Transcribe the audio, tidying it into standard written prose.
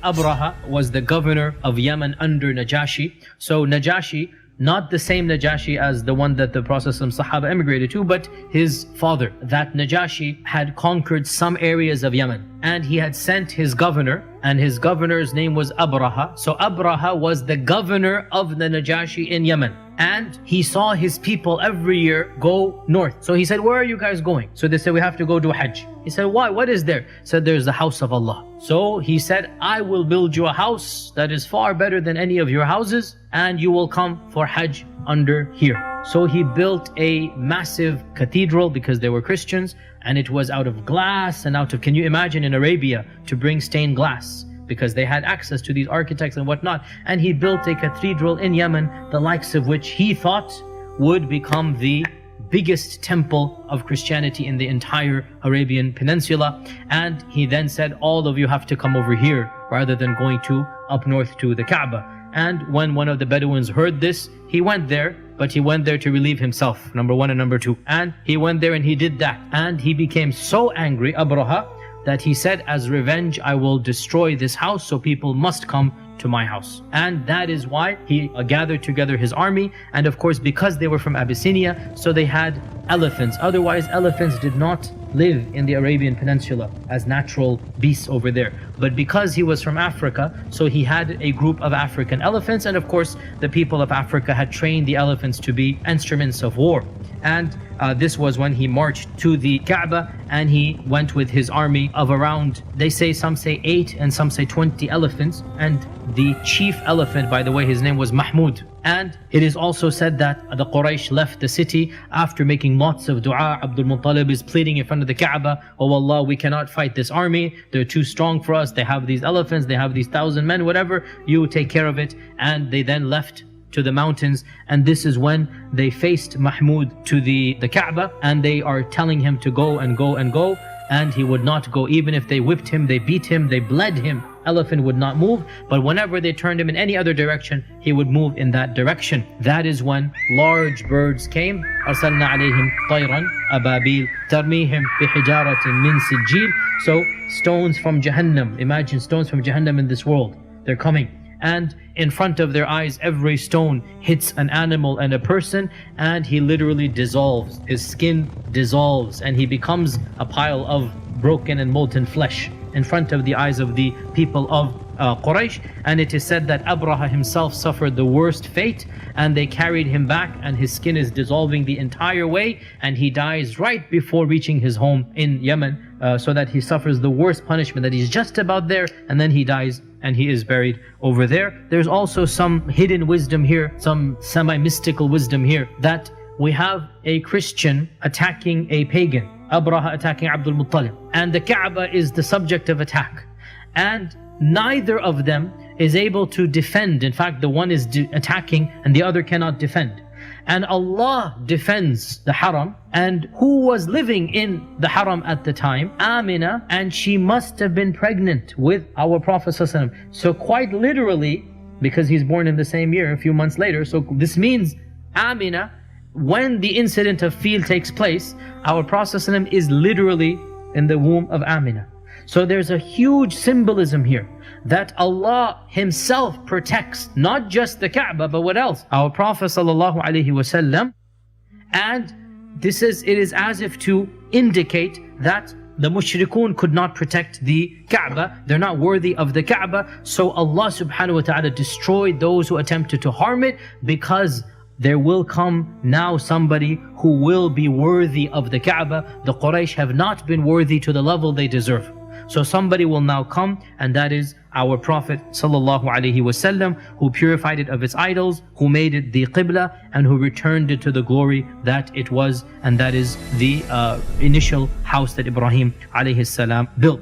Abraha was the governor of Yemen under Najashi. So Najashi, not the same Najashi as the one that the Prophet Sahaba emigrated to, but his father. That Najashi had conquered some areas of Yemen, and he had sent his governor, and his governor's name was Abraha. So Abraha was the governor of the Najashi in Yemen. And he saw his people every year go north. So he said, where are you guys going? So they said, we have to go do Hajj. He said, why? What is there? He said, there's the house of Allah. So he said, I will build you a house that is far better than any of your houses, and you will come for Hajj under here. So he built a massive cathedral because they were Christians, and it was out of glass and out of, can you imagine in Arabia to bring stained glass? Because they had access to these architects and whatnot. And he built a cathedral in Yemen, the likes of which he thought would become the biggest temple of Christianity in the entire Arabian Peninsula. And he then said, all of you have to come over here rather than going to up north to the Kaaba. And when one of the Bedouins heard this, he went there, but he went there to relieve himself, number one and number two. And he went there and he did that. And he became so angry, Abraha, that he said, as revenge, I will destroy this house, so people must come to my house. And that is why he gathered together his army. And of course, because they were from Abyssinia, so they had elephants. Otherwise, elephants did not live in the Arabian Peninsula as natural beasts over there. But because he was from Africa, so he had a group of African elephants. And of course, the people of Africa had trained the elephants to be instruments of war. And this was when he marched to the Kaaba, and he went with his army of around, they say, some say 8 and some say 20 elephants. And the chief elephant, by the way, his name was Mahmud. And it is also said that the Quraysh left the city after making lots of dua. Abdul Muttalib is pleading in front of the Kaaba, oh Allah, we cannot fight this army, they're too strong for us, they have these elephants, they have these 1,000 men, whatever, you take care of it. And they then left to the mountains, and this is when they faced Mahmud to the Kaaba, and they are telling him to go and go and go, and he would not go. Even if they whipped him, they beat him, they bled him, elephant would not move. But whenever they turned him in any other direction, he would move in that direction. That is when large birds came. أرسلنا عليهم طيرا أبابيل ترميهم بحجارة من سجيل. So stones from Jahannam, imagine stones from Jahannam in this world, they're coming. And in front of their eyes, every stone hits an animal and a person, and he literally dissolves. His skin dissolves, and he becomes a pile of broken and molten flesh in front of the eyes of the people of Quraysh. And it is said that Abraha himself suffered the worst fate, and they carried him back, and his skin is dissolving the entire way, and he dies right before reaching his home in Yemen, so that he suffers the worst punishment, that he's just about there, and then he dies and he is buried over there. There's also some hidden wisdom here, some semi-mystical wisdom here, that we have a Christian attacking a pagan, Abraha attacking Abdul Muttalib, and the Kaaba is the subject of attack, and neither of them is able to defend. In fact, the one is attacking and the other cannot defend. And Allah defends the Haram. And who was living in the Haram at the time? Amina, and she must have been pregnant with our Prophet ﷺ. So quite literally, because he's born in the same year, a few months later, so this means Amina, when the incident of Fil takes place, our Prophet ﷺ is literally in the womb of Amina. So there's a huge symbolism here, that Allah Himself protects not just the Kaaba, but what else? Our Prophet ﷺ. And it is as if to indicate that the mushrikun could not protect the Kaaba, they're not worthy of the Kaaba. So Allah subhanahu wa ta'ala destroyed those who attempted to harm it, because there will come now somebody who will be worthy of the Kaaba. The Quraysh have not been worthy to the level they deserve. So somebody will now come, and that is our Prophet ﷺ, who purified it of its idols, who made it the Qibla, and who returned it to the glory that it was, and that is the initial house that Ibrahim ﷺ built.